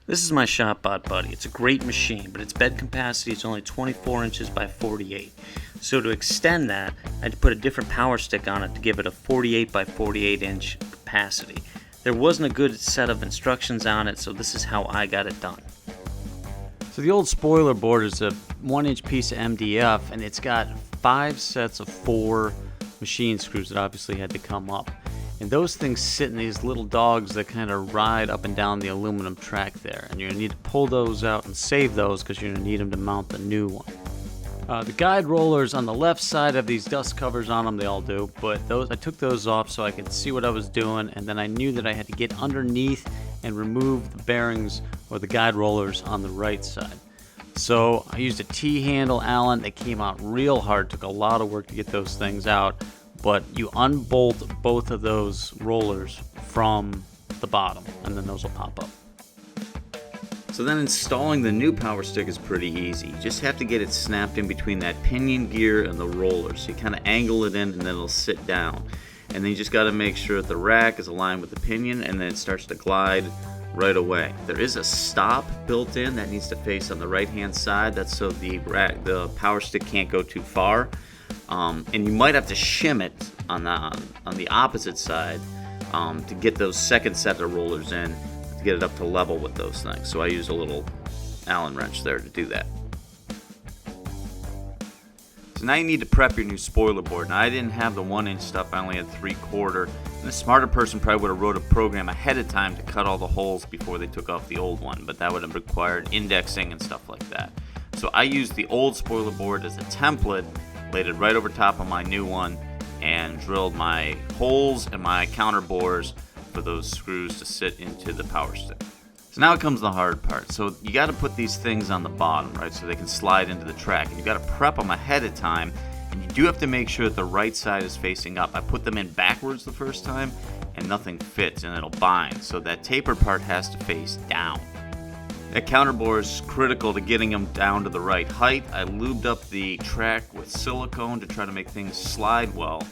This is my ShopBot Buddy. It's a great machine, but its bed capacity is only 24 inches by 48. So to extend that, I had to put a different power stick on it to give it a 48 by 48 inch capacity. There wasn't a good set of instructions on it, so this is how I got it done. So the old spoiler board is a 1-inch piece of MDF, and it's got 5 sets of 4 machine screws that obviously had to come up. And those things sit in these little dogs that kind of ride up and down the aluminum track there. And you're going to need to pull those out and save those because you're going to need them to mount the new one. The guide rollers on the left side have these dust covers on them, they all do. But I took those off so I could see what I was doing. And then I knew that I had to get underneath and remove the bearings or the guide rollers on the right side. So I used a T-handle Allen. They came out real hard. Took a lot of work to get those things out. But you unbolt both of those rollers from the bottom, and then those will pop up. So then installing the new power stick is pretty easy. You just have to get it snapped in between that pinion gear and the roller. So you kind of angle it in, and then it'll sit down. And then you just got to make sure that the rack is aligned with the pinion, and then it starts to glide right away. There is a stop built in that needs to face on the right-hand side. That's so the power stick can't go too far. And you might have to shim it on the opposite side to get those second set of rollers in to get it up to level with those things. So I use a little Allen wrench there to do that. So now you need to prep your new spoiler board. Now I didn't have the 1-inch stuff, I only had 3/4. And a smarter person probably would have wrote a program ahead of time to cut all the holes before they took off the old one, but that would have required indexing and stuff like that. So I used the old spoiler board as a template, laid it right over top of my new one, and drilled my holes and my counter bores for those screws to sit into the power stick. So now it comes the hard part. So you got to put these things on the bottom, right, so they can slide into the track. And you got to prep them ahead of time, and you do have to make sure that the right side is facing up. I put them in backwards the first time, and nothing fits, and it'll bind. So that tapered part has to face down. That counter bore is critical to getting them down to the right height. I lubed up the track with silicone to try to make things slide well.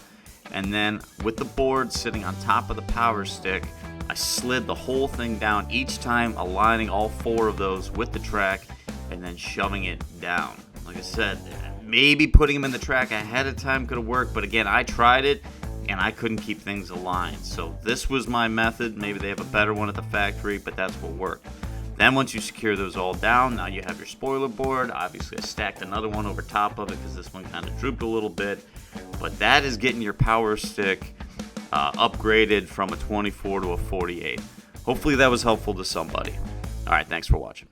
And then with the board sitting on top of the power stick, I slid the whole thing down, each time aligning all 4 of those with the track and then shoving it down. Like I said, maybe putting them in the track ahead of time could have worked, but again, I tried it and I couldn't keep things aligned. So this was my method. Maybe they have a better one at the factory, but that's what worked. Then once you secure those all down, now you have your spoiler board. Obviously I stacked another one over top of it because this one kind of drooped a little bit. But that is getting your power stick upgraded from a 24 to a 48. Hopefully that was helpful to somebody. All right, thanks for watching.